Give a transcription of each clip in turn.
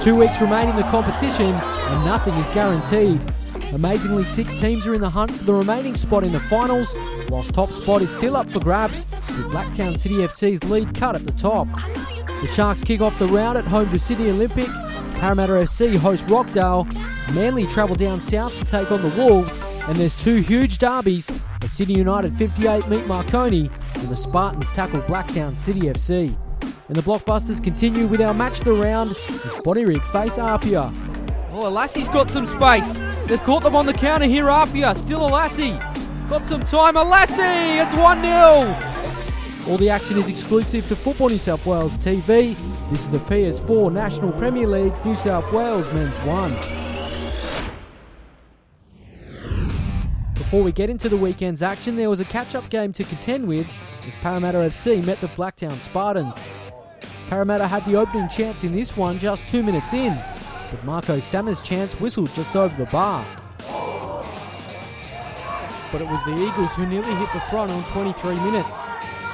2 weeks remain in the competition and nothing is guaranteed. Amazingly, 6 teams are in the hunt for the remaining spot in the finals, whilst top spot is still up for grabs, with Blacktown City FC's lead cut at the top. The Sharks kick off the round at home to Sydney Olympic. Parramatta FC host Rocktown. Manly travel down south to take on the Wolves. And there's 2 huge derbies as Sydney United 58 meet Marconi and the Spartans tackle Blacktown City FC. And the blockbusters continue with our match of the round as Bodyrig face Apia. Oh, Lassie's got some space. They've caught them on the counter here, Apia. Still a Lassie. Got some time, a Lassie! It's 1-0! All the action is exclusive to Football New South Wales TV. This is the PS4 National Premier League's New South Wales Men's 1. Before we get into the weekend's action, there was a catch-up game to contend with as Parramatta FC met the Blacktown Spartans. Parramatta had the opening chance in this one just 2 minutes in, but Marco Sama's chance whistled just over the bar. But it was the Eagles who nearly hit the front on 23 minutes.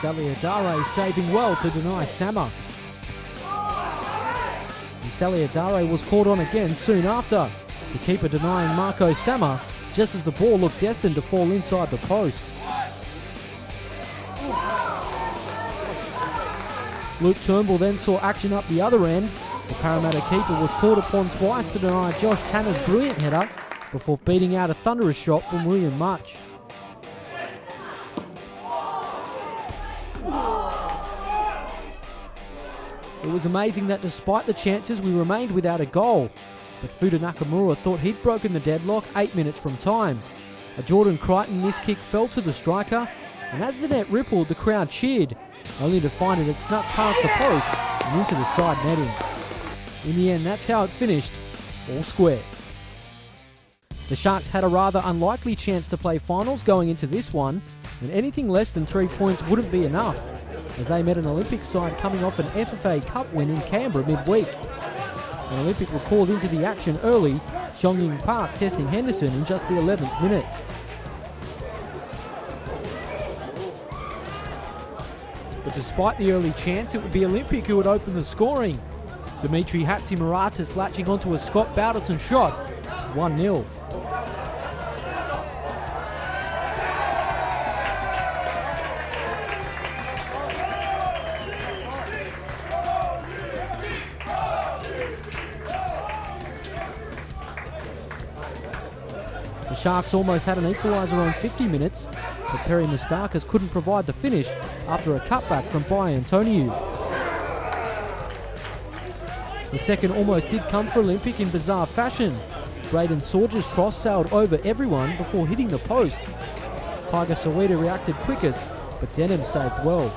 Saliadare saving well to deny Sama. And Saliadare was caught on again soon after, the keeper denying Marco Sama just as the ball looked destined to fall inside the post. Luke Turnbull then saw action up the other end. The Parramatta keeper was called upon twice to deny Josh Tanner's brilliant header before beating out a thunderous shot from William Much. It was amazing that despite the chances we remained without a goal, but Fuda Nakamura thought he'd broken the deadlock 8 minutes from time. A Jordan Crichton miss kick fell to the striker, and as the net rippled, the crowd cheered, only to find it had snuck past the post and into the side netting. In the end, that's how it finished, all square. The Sharks had a rather unlikely chance to play finals going into this one, and anything less than 3 points wouldn't be enough, as they met an Olympic side coming off an FFA Cup win in Canberra midweek. An Olympic were called into the action early, Shongying Park testing Henderson in just the 11th minute. But despite the early chance, it would be Olympic who would open the scoring. Dimitri Hatzimartis latching onto a Scott Balderson shot, 1-0. The Sharks almost had an equaliser on 50 minutes, but Perry Moustakis couldn't provide the finish after a cutback from Bai Antoniou. The second almost did come for Olympic in bizarre fashion. Braden Sorge's cross sailed over everyone before hitting the post. Tiger Sawida reacted quickest, but Denham saved well.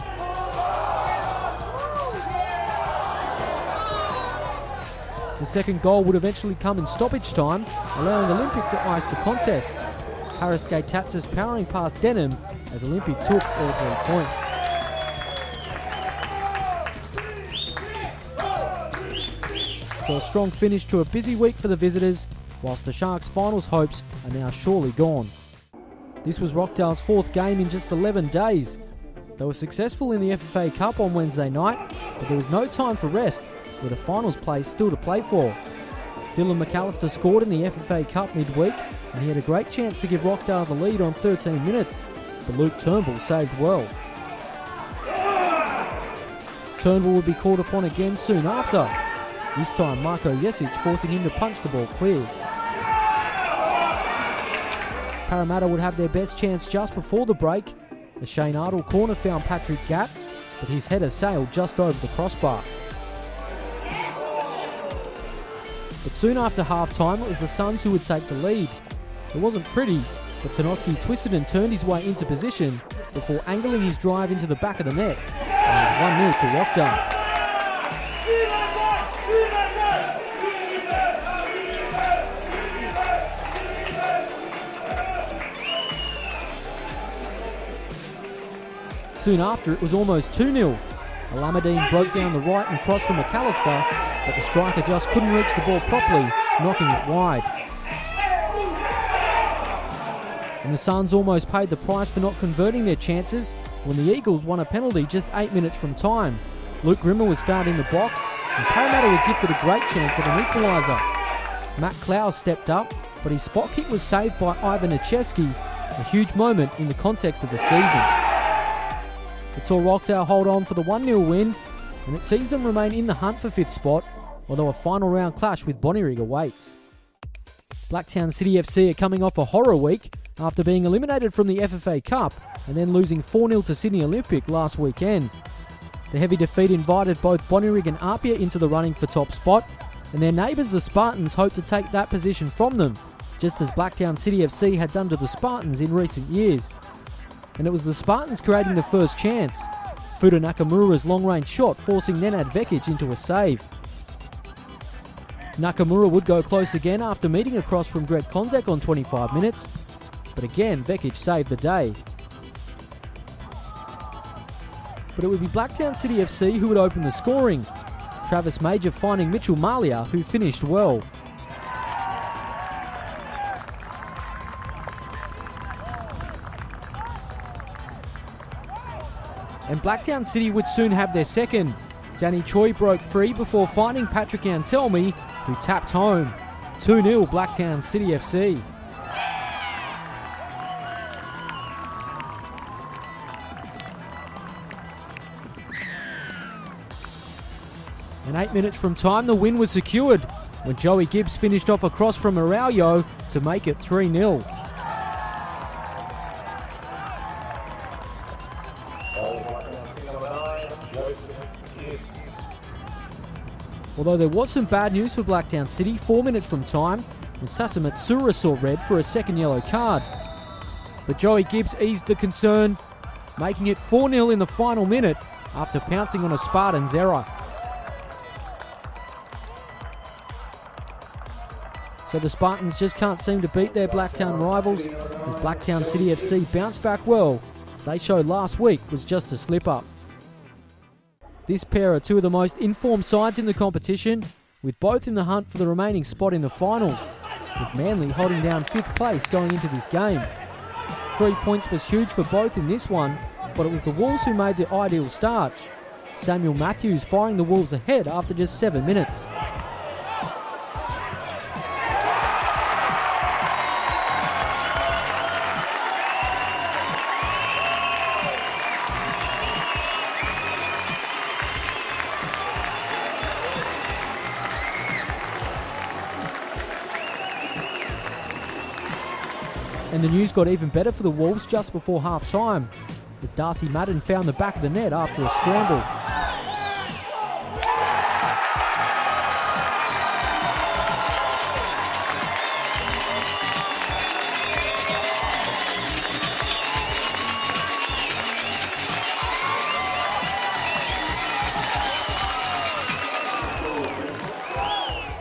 The second goal would eventually come in stoppage time, allowing Olympic to ice the contest. Harris Gaitatsis powering past Denham as Olympic took all 3 points. So a strong finish to a busy week for the visitors, whilst the Sharks' finals hopes are now surely gone. This was Rockdale's 4th game in just 11 days. They were successful in the FFA Cup on Wednesday night, but there was no time for rest, with a finals place still to play for. Dylan McAllister scored in the FFA Cup midweek, and he had a great chance to give Rockdale the lead on 13 minutes, but Luke Turnbull saved well. Turnbull would be called upon again soon after, this time Marko Jesic forcing him to punch the ball clear. Parramatta would have their best chance just before the break. The Shane Ardle corner found Patrick Gatt, but his header sailed just over the crossbar. But soon after half-time, it was the Suns who would take the lead. It wasn't pretty, but Tanoski twisted and turned his way into position before angling his drive into the back of the net. And it was 1-0 to Rocktown. Soon after, it was almost 2-0. Alameddine broke down the right and crossed from McAllister, but the striker just couldn't reach the ball properly, knocking it wide. And the Suns almost paid the price for not converting their chances when the Eagles won a penalty just 8 minutes from time. Luke Grimmer was found in the box, and Parramatta were gifted a great chance at an equaliser. Matt Clowes stepped up, but his spot kick was saved by Ivan Achevsky, a huge moment in the context of the season. It saw Rocktown hold on for the 1-0 win, and it sees them remain in the hunt for 5th spot, although a final round clash with Bodyrig awaits. Blacktown City FC are coming off a horror week after being eliminated from the FFA Cup and then losing 4-0 to Sydney Olympic last weekend. The heavy defeat invited both Bodyrig and Apia into the running for top spot, and their neighbours the Spartans hope to take that position from them, just as Blacktown City FC had done to the Spartans in recent years. And it was the Spartans creating the first chance, Fuda Nakamura's long-range shot forcing Nenad Vekic into a save. Nakamura would go close again after meeting across from Greg Kondek on 25 minutes, but again Vekic saved the day. But it would be Blacktown City FC who would open the scoring, Travis Major finding Mitchell Malia, who finished well. And Blacktown City would soon have their second. Danny Choi broke free before finding Patrick Antelmi, who tapped home. 2-0 Blacktown City FC. And 8 minutes from time, the win was secured when Joey Gibbs finished off a cross from Araujo to make it 3-0. Although there was some bad news for Blacktown City 4 minutes from time when Sasa Matsura saw red for a second yellow card. But Joey Gibbs eased the concern, making it 4-0 in the final minute after pouncing on a Spartans error. So the Spartans just can't seem to beat their Blacktown rivals, as Blacktown City FC bounced back well. They showed last week was just a slip-up. This pair are two of the most informed sides in the competition, with both in the hunt for the remaining spot in the finals, with Manly holding down 5th place going into this game. 3 points was huge for both in this one, but it was the Wolves who made the ideal start. Samuel Matthews firing the Wolves ahead after just 7 minutes. And the news got even better for the Wolves just before half-time, with Darcy Madden found the back of the net after a scramble.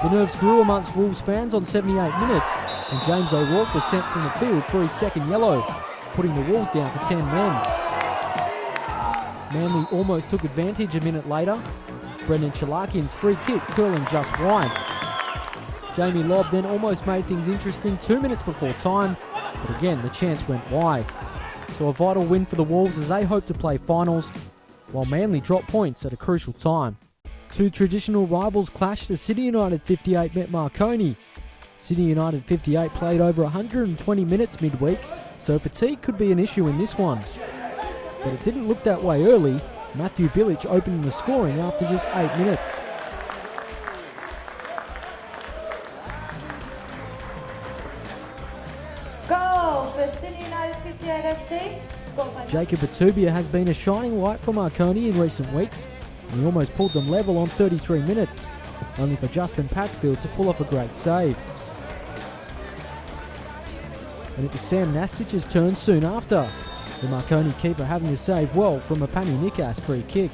The nerves grew amongst Wolves fans on 78 minutes, and James O'Rourke was sent from the field for his second yellow, putting the Wolves down to 10 men. Manly almost took advantage a minute later, Brendan Chalakian's free kick curling just wide. Jamie Lobb then almost made things interesting 2 minutes before time, but again the chance went wide. So a vital win for the Wolves as they hope to play finals, while Manly dropped points at a crucial time. Two traditional rivals clashed as Sydney United 58 met Marconi. Sydney United 58 played over 120 minutes midweek, so fatigue could be an issue in this one. But it didn't look that way early, Matthew Bilic opening the scoring after just 8 minutes. Goal for Sydney United 58 FC. Jacob Batubia has been a shining light for Marconi in recent weeks, and he almost pulled them level on 33 minutes, only for Justin Passfield to pull off a great save. And it was Sam Nastich's turn soon after, the Marconi keeper having to save well from a Pani Nikas free kick.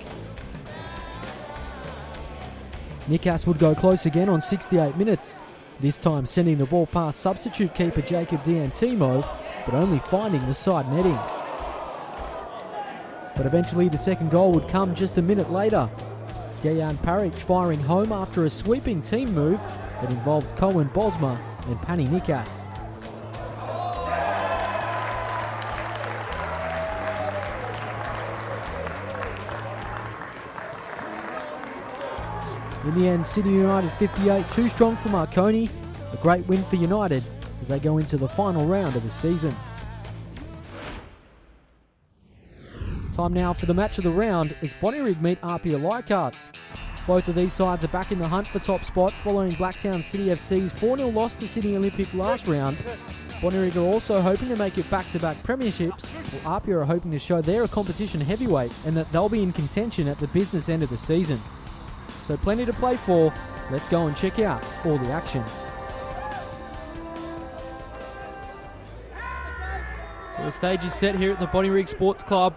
Nikas would go close again on 68 minutes, this time sending the ball past substitute keeper Jacob D'Antimo, but only finding the side netting. But eventually the second goal would come just a minute later. Dejan Paric firing home after a sweeping team move that involved Cohen Bosma and Pani Nikas. In the end, Sydney United 58, too strong for Marconi. A great win for United as they go into the final round of the season. Time now for the match of the round as Bodyrig meet Apia Leichhardt. Both of these sides are back in the hunt for top spot following Blacktown City FC's 4-0 loss to Sydney Olympic last round. Bodyrig are also hoping to make it back-to-back premierships, while Apia are hoping to show they're a competition heavyweight and that they'll be in contention at the business end of the season. So plenty to play for. Let's go and check out all the action. So the stage is set here at the Bodyrig Sports Club.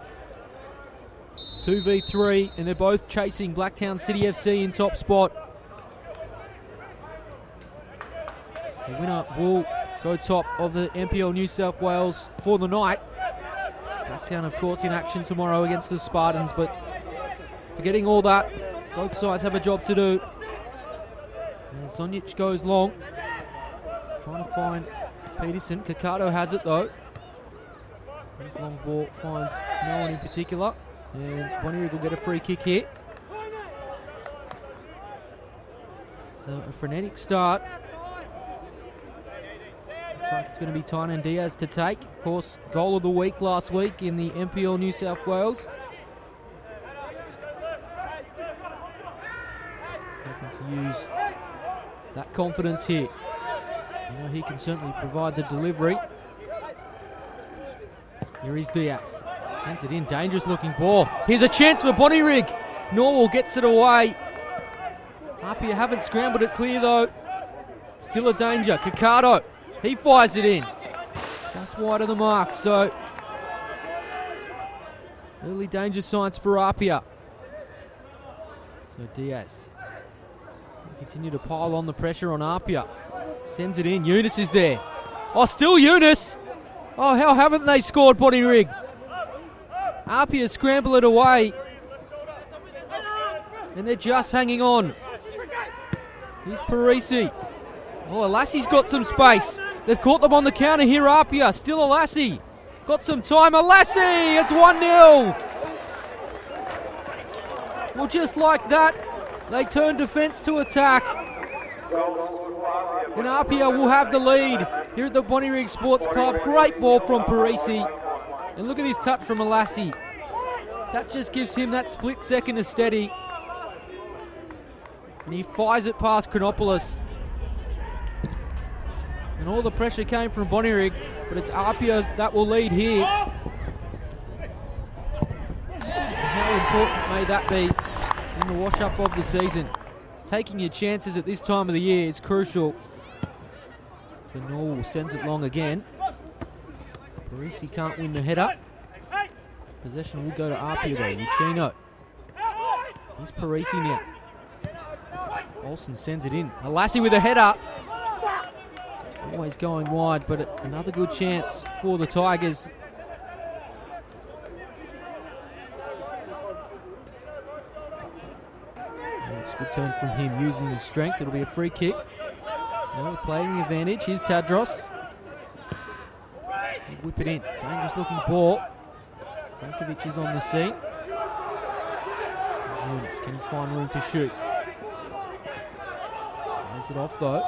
2v3, and they're both chasing Blacktown City FC in top spot. The winner will go top of the NPL New South Wales for the night. Blacktown, of course, in action tomorrow against the Spartans, but forgetting all that, both sides have a job to do. And Zonjic goes long, trying to find Peterson. Kakado has it though. This long ball finds no one in particular. And Bodyrig will get a free kick here. So a frenetic start. Looks like it's going to be Tynan Diaz to take. Of course, goal of the week last week in the NPL New South Wales. Hoping to use that confidence here. You know, he can certainly provide the delivery. Here is Diaz. Sends it in, dangerous looking ball. Here's a chance for Bodyrig. Norwell gets it away. Apia haven't scrambled it clear though. Still a danger. Kakado, he fires it in. Just wide of the mark, so early danger signs for Apia. So Diaz continue to pile on the pressure on Apia. Sends it in, Eunice is there. Oh, still Eunice. Oh, how haven't they scored, Bodyrig? Apia scramble it away. And they're just hanging on. Here's Parisi. Oh, Alassi's got some space. They've caught them on the counter here, Apia. Still Alassi. Got some time. Alassi! It's 1-0. Well, just like that, they turn defence to attack. And Apia will have the lead here at the Bodyrig Sports Club. Great ball from Parisi. And look at his touch from Alassi. That just gives him that split second to steady. And he fires it past Chronopoulos. And all the pressure came from Bodyrig, but it's Apia that will lead here. And how important may that be in the wash-up of the season? Taking your chances at this time of the year is crucial. So Norwell sends it long again. Parisi can't win the header. Possession will go to Apia though. Uchino. Here's Parisi now. Olsen sends it in. Alassi with a header. Always going wide, but another good chance for the Tigers. And it's a good turn from him using his strength. It'll be a free kick. No, playing the advantage. Here's Tadros. He'll whip it in. Dangerous looking ball. Brankovic is on the scene. Eunice, can he find room to shoot? Plays it off though.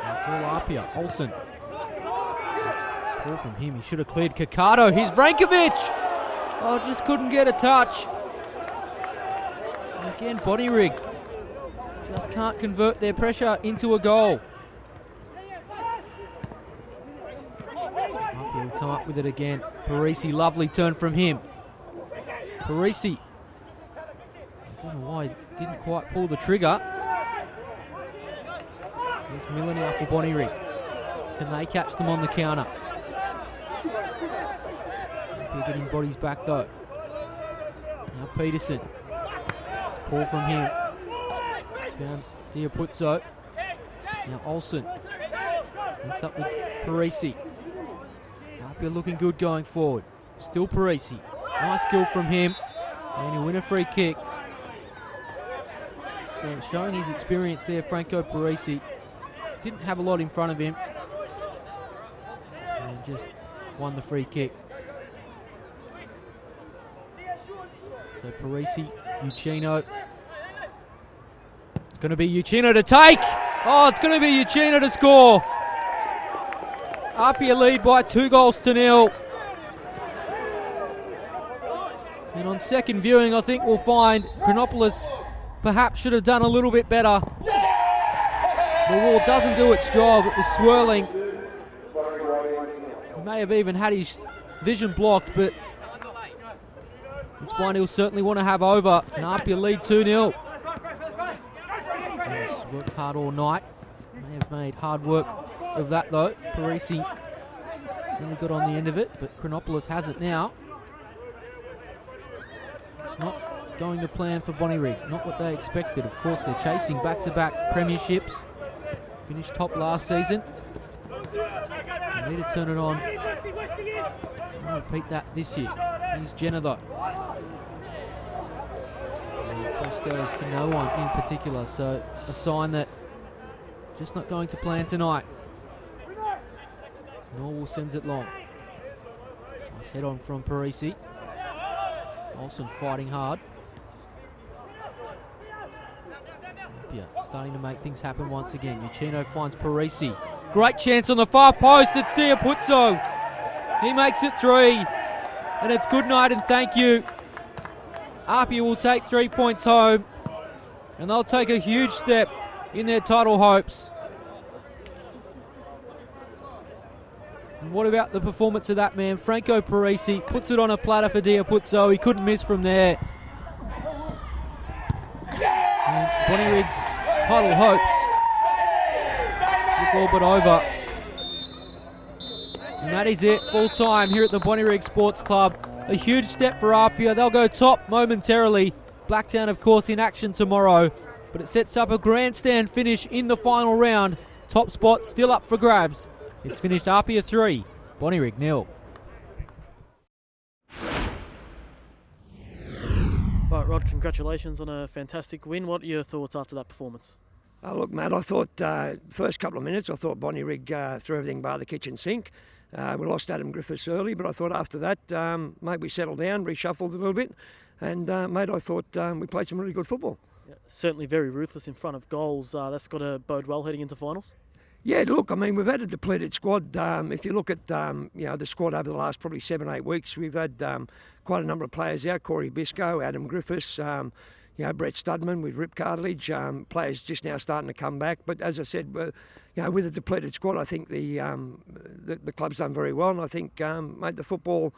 It's all Apia. Olsen. That's poor from him. He should have cleared Kakado. Here's Brankovic. Oh, just couldn't get a touch. And again, Bodyrig just can't convert their pressure into a goal. Apia will come up with it again. Parisi, lovely turn from him. Parisi. I don't know why he didn't quite pull the trigger. Here's Miller now for Bodyrig. Can they catch them on the counter? They're getting bodies back though. Now Peterson. It's poor from him. Found Diapuzzo. Now Olsen. Links up with Parisi. Apia looking good going forward. Still Parisi. Nice skill from him. And he'll win a free kick. So showing his experience there, Franco Parisi. Didn't have a lot in front of him. And just won the free kick. So Parisi, Uchino. going to be Uchino to take. Oh, it's going to be Uchino to score. Apia lead by 2-0. And on second viewing, I think we'll find Chronopolis perhaps should have done a little bit better. The wall doesn't do its job. It was swirling. He may have even had his vision blocked, but it's one he'll certainly want to have over. And Apia lead 2-0. He's worked hard all night. May have made hard work of that though. Parisi really got on the end of it, but Chronopolis has it now. It's not going to plan for Bodyrig. Not what they expected. Of course, they're chasing back-to-back premierships. Finished top last season. They need to turn it on. I'll repeat that this year. Here's Jenner though. The cross goes to no one in particular, so a sign that just not going to plan tonight. Norwell sends it long. Nice head on from Parisi. Olsen fighting hard. Apia starting to make things happen once again. Uchino finds Parisi. Great chance on the far post. It's Diapuzzo. He makes it 3. And it's good night and thank you. Apia will take 3 points home. And they'll take a huge step in their title hopes. And what about the performance of that man? Franco Parisi puts it on a platter for Diapuzzo. He couldn't miss from there. And Bonyrig's title hopes look all but over. And that is it, full time here at the Bodyrig Sports Club. A huge step for Apia. They'll go top momentarily. Blacktown, of course, in action tomorrow. But it sets up a grandstand finish in the final round. Top spot still up for grabs. It's finished Apia 3, Bodyrig 0. Right, Rod, congratulations on a fantastic win. What are your thoughts after that performance? Look, Matt, I thought first couple of minutes, I thought Bodyrig threw everything bar the kitchen sink. We lost Adam Griffiths early, but I thought after that, mate, we settled down, reshuffled a little bit, and mate, I thought we played some really good football. Yeah, certainly very ruthless in front of goals. That's got to bode well heading into finals. Yeah, look, I mean, we've had a depleted squad. If you look at the squad over the last probably 7-8 weeks, we've had quite a number of players out. Corey Biscoe, Adam Griffiths, Brett Studman with rib cartilage. Players just now starting to come back. But as I said, with a depleted squad, I think the club's done very well. And I think, mate, the football,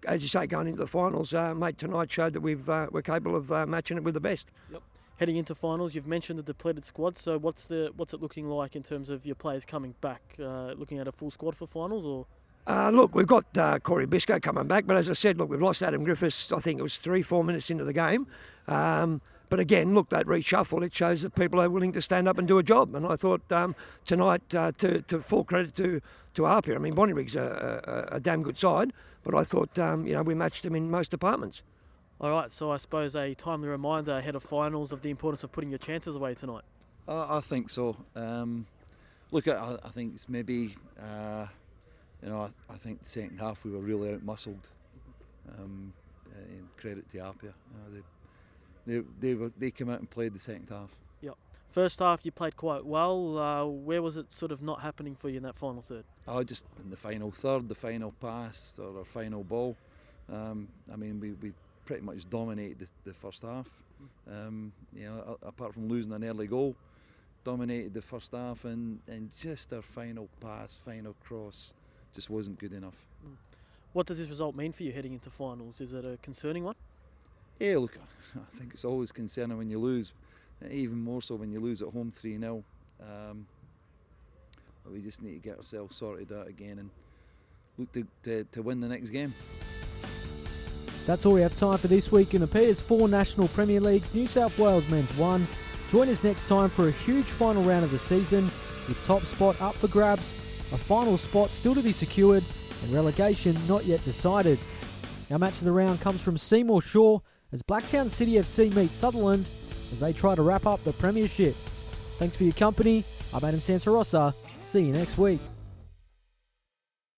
as you say, going into the finals, mate, tonight showed that we're capable of matching it with the best. Yep. Heading into finals, you've mentioned the depleted squad. So what's it looking like in terms of your players coming back? Looking at a full squad for finals, or? Look, we've got Corey Biscoe coming back, but as I said, look, we've lost Adam Griffiths. I think it was 3-4 minutes into the game. But again, look, that reshuffle, it shows that people are willing to stand up and do a job. And I thought tonight, to full credit to Apia, I mean, Bonyrig's a damn good side, but I thought, we matched them in most departments. All right, so I suppose a timely reminder ahead of finals of the importance of putting your chances away tonight. I think so. Look, I think it's maybe, I think the second half we were really out-muscled. Credit to Apia. They came out and played the second half. Yep. First half you played quite well. Where was it sort of not happening for you in that final third? Just in the final third, the final pass or our final ball. We pretty much dominated the first half. Apart from losing an early goal, dominated the first half, and just our final pass, final cross, just wasn't good enough. What does this result mean for you heading into finals? Is it a concerning one? Yeah, look, I think it's always concerning when you lose, even more so when you lose at home 3-0. We just need to get ourselves sorted out again and look to win the next game. That's all we have time for this week in the PS4 National Premier League's New South Wales Men's 1. Join us next time for a huge final round of the season, with top spot up for grabs, a final spot still to be secured, and relegation not yet decided. Our match of the round comes from Seymour Shore as Blacktown City FC meet Sutherland as they try to wrap up the premiership. Thanks for your company. I'm Adam Sansarossa. See you next week.